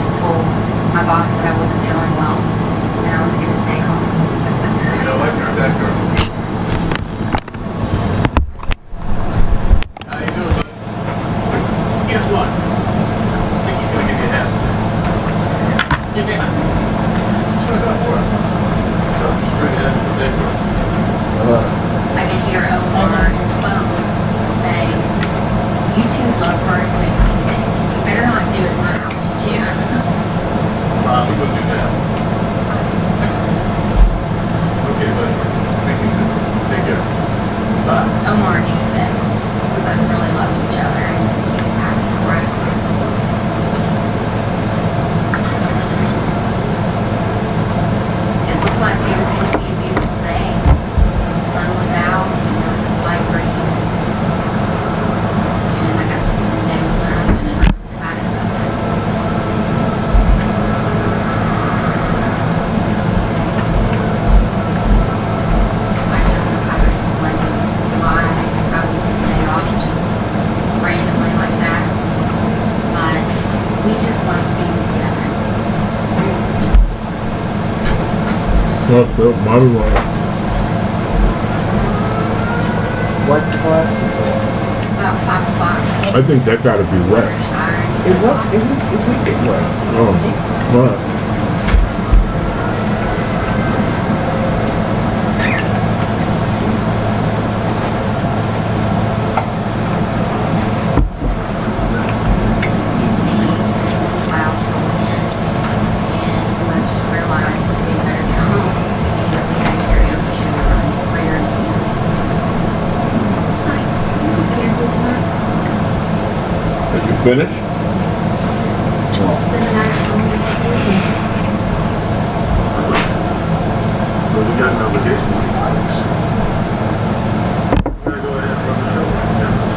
just told my boss that I wasn't feeling well and I was going to stay home. You know what? You're back there. How you doing, buddy? Guess what? I think he's going to give you a hat. Yeah. That's what I got for him. Just straight ahead for big ones. I can hear Omar and phone say, "You two love birds make me sick. You better not do it in my house, would you?" We wouldn't do that. Okay, buddy. Speak to you soon. Take care. Bye. Omar knew that we both really loved each other and he was happy for us. It looked like it was going to be a beautiful day. The sun was out, and there was a slight breeze. And I got to spend the day with my husband and I was excited about that. I don't know how to explain why I would take the day off just randomly like that. But we just loved being together. Oh, Phil, Mommy wanted. What class is that? It's about 5 o'clock. I think that gotta be wet. It would get wet. Oh, what? You see the storm clouds rolling in, and I just realized we better get home. And we had a karaoke show to run later in the evening. Hi, can you just cancel tonight? Did you finish? Just spend the night at home just like we did. Well, we got an obligation to these folks. We're gonna go ahead and run the show in December.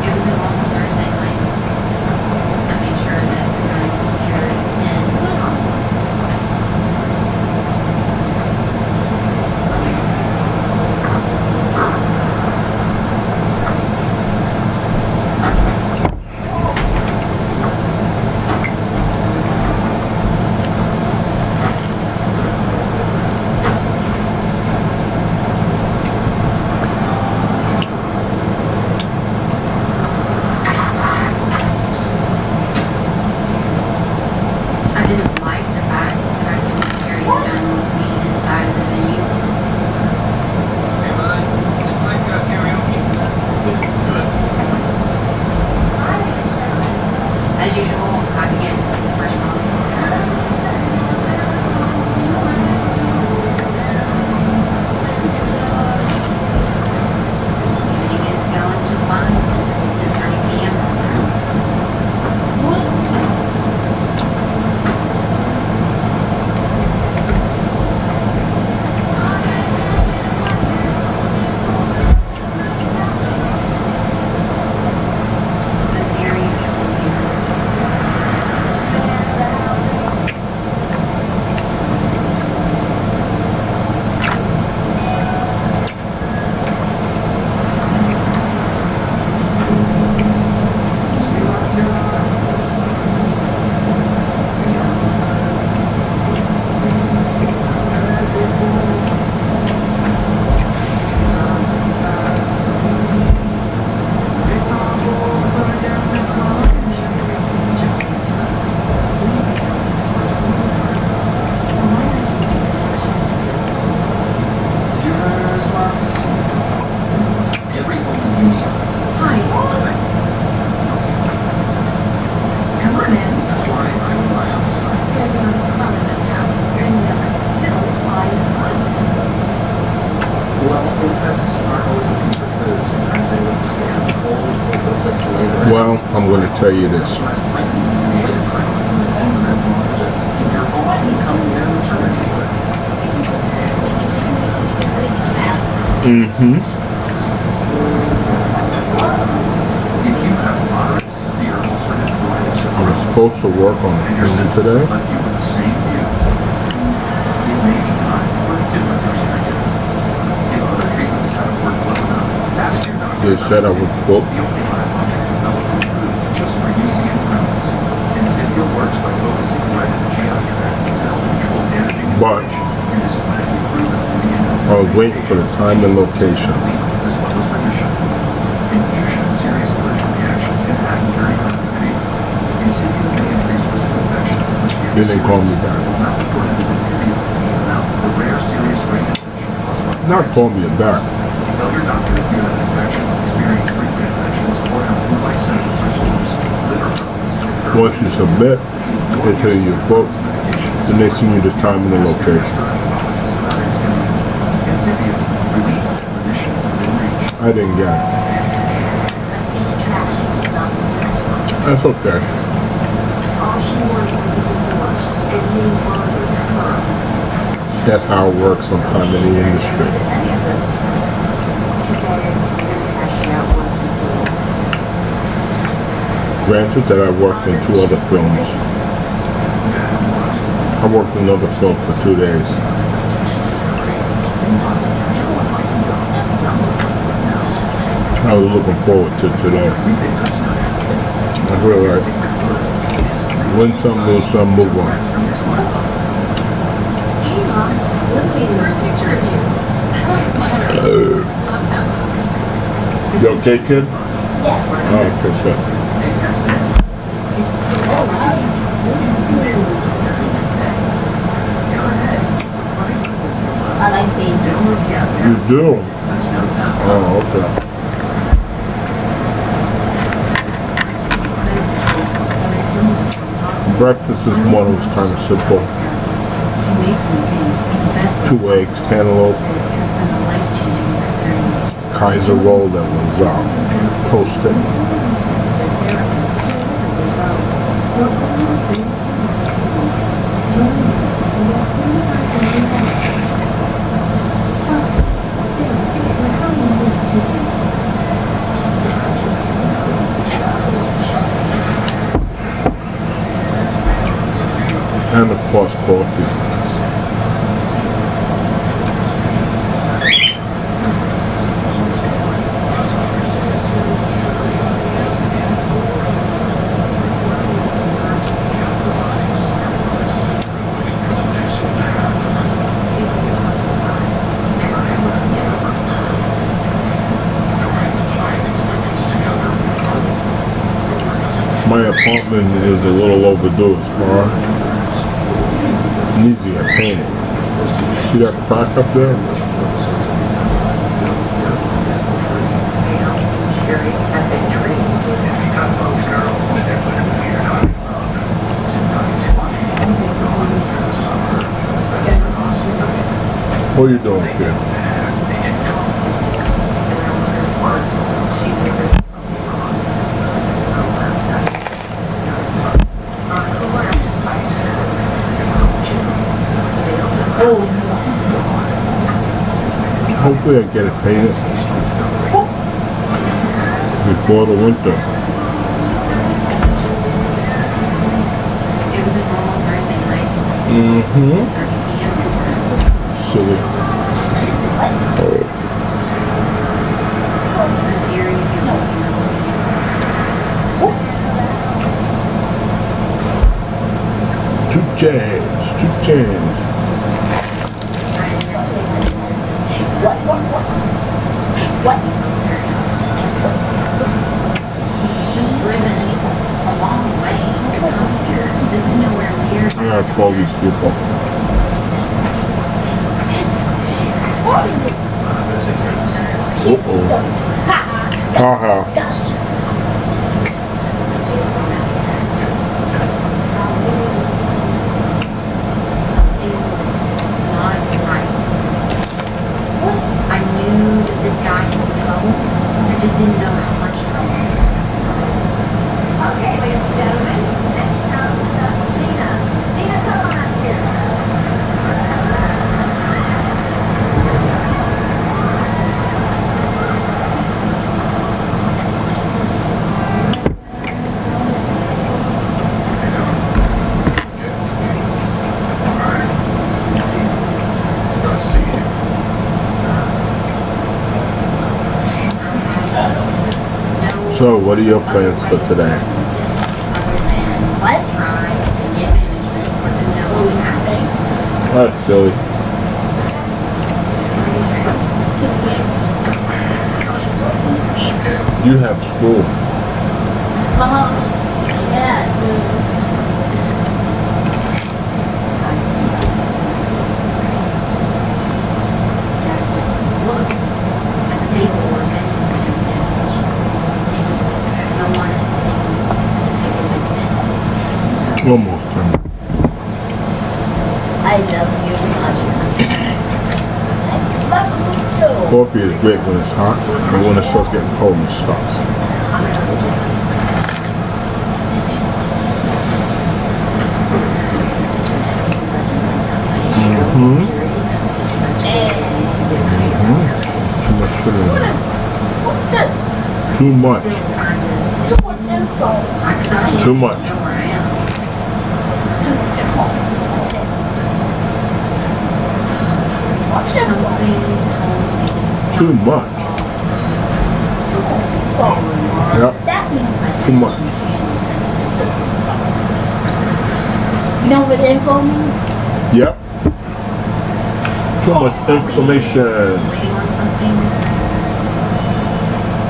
It was a long Thursday night. I made sure that everything was secured and responsible. I didn't like the fact that I couldn't carry the gun with me inside of the venue. Hey, bud, this place got karaoke. Good. As usual, I began to sing the first song. The evening is going just fine until 10:30 p.m. This eerie feeling here. Every home is unique. Hi. Come on in. That's why I rely on science. There's not a crumb in this house, and yet I still find us. Well, insects aren't always looking for food. Sometimes they look to stay out in the cold or for a place to lay their eggs. Well, I'm going to tell you this. That's why plants need science from the team of entomologists to keep your home from becoming their maternity wood. Mm-hmm. If you have moderate to severe ulcerative colitis, supposed to work on and the your film sentence today. left you with the same view. It may be time for a different perspective. If other treatments haven't worked well enough, ask your doctor. They said I was booked. The only biologic developed and approved just for using in criminals. Intivia works by focusing right in the GI tract to help control damaging But inflammation and is clinically proven to be I was waiting for the time and location. as well as remission. Infusion and serious allergic reactions can happen during medical treatment. Intivia may increase risk of infection. They didn't call me back. Will not reported with Intivia, even though the rare serious brain infection caused by Not call me back. Tell your doctor if you have an infection, experience frequent infections, or have flu-like symptoms or sores. Liver problems can occur. Once you submit, they tell you you're booked. Then they send you the time and the location. Intivia, relief, remission, within reach. I didn't get it. A piece of trash, not this one. That's okay. All she wanted was a divorce, and me wanted her. That's how it works sometime in the industry. Any of this today, we're gonna hash it out once and for all. Granted that I worked in 2 other films. I worked in another film for 2 days. I was looking forward to today. I feel like win some, lose some, move on. Hey, Mom, somebody's first picture of you. Love that. You okay, kid? Yeah. Oh, okay, sure. It's so easy. You may able to do it next day. Go ahead. Surprise someone. I like being Download the app now. You do? Touch no down. Oh, okay. Breakfast this morning was kind of simple. She makes me think the best 2 eggs, cantaloupe, this has been a life-changing experience. Kaiser roll that was toasted. And of course coffee. My apartment is a little overdue as far. It needs to get painted. See that crack up there? What are you doing, kid? Hopefully I get it painted before the winter. It was a normal Thursday night. Mm-hmm. 30 p.m. Silly. The series, you know. Two chains. Just driven a long way to come here. This is nowhere near. I gotta call these people. Uh-oh. Haha. Something was not right. I knew that this guy was in trouble. I just didn't know how much trouble. Okay, ladies and gentlemen, next up, Lena. Lena, come on up here. So, what are your plans for today? What? Try and get management, let them know what's happening. That's silly. You have school. Yeah, dude. Guys, they just looks at the table or Benny sitting there, and she's no one is sitting at the table with Ben. Almost done. I love you, Roger. I love you too. Coffee is great when it's hot, but when it starts getting cold, it sucks. Too much sugar in it. What's this? Too much. Too much info. Too much. Too much info. What's info? Too much. Too much info. Yep. That means, Too much. you know what info means? Yep. Too much information. Waiting on something.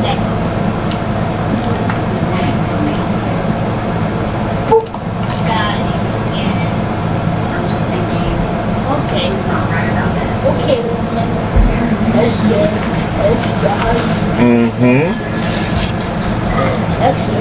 Yeah. His name for me. Got it. Yeah. I'm just thinking, Okay. something's not right about this. Okay, then. Let's go. Let's go. Mm-hmm. Let's go.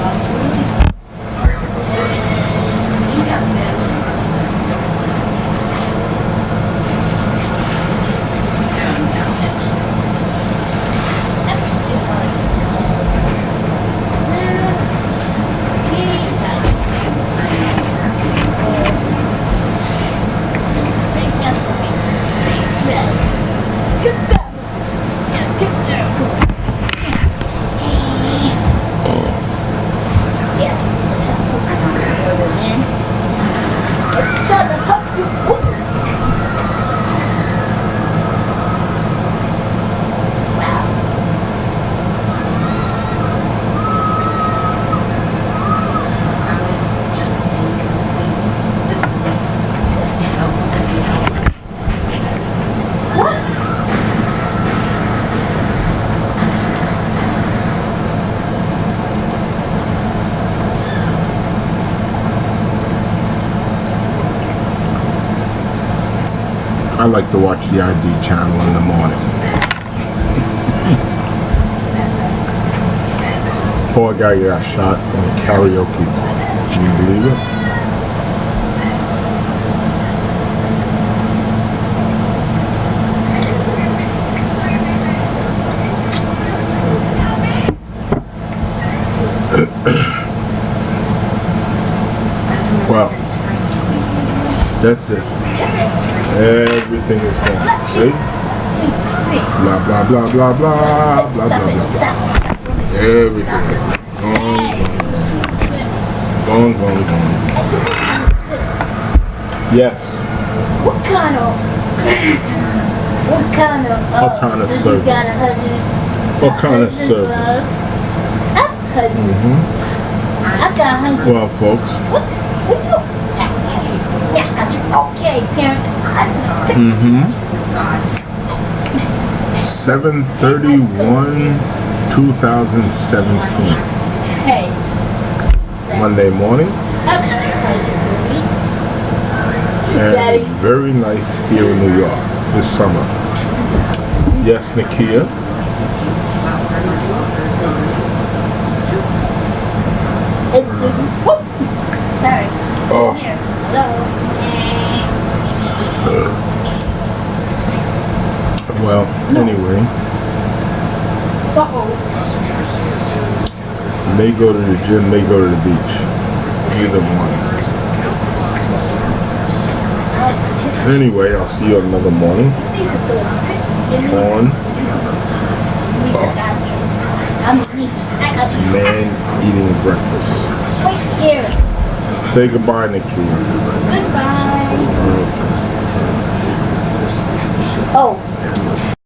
I was just in complete disbelief. So, I like to watch the ID channel in the morning. Poor guy got shot in a karaoke bar. Can you believe it? Well, that's it. Everything is gone. See? Blah, blah, blah, blah, blah, blah, blah, blah, blah. Everything. Gone, gone, gone. Yes. What kind of What kind of did service? You got a hundred. What kind of 100 service? gloves? I'll tell you. I got 100. Well, folks, What you? Yeah, I got you. Okay, parents. Mm-hmm. 7/31, 2017. Hey, Monday morning. extra legendary. And Daddy. very nice here in New York this summer. Yes, Nakia. Whoop. Sorry. Oh. Here. Hello. Well, anyway, Uh-oh. may go to the gym, may go to the beach. Either one. Anyway, I'll see you another morning This is gonna tip. Give me on I got you. Man Eating Breakfast. Wait here. Say goodbye, Nakia. Goodbye. Okay. Oh,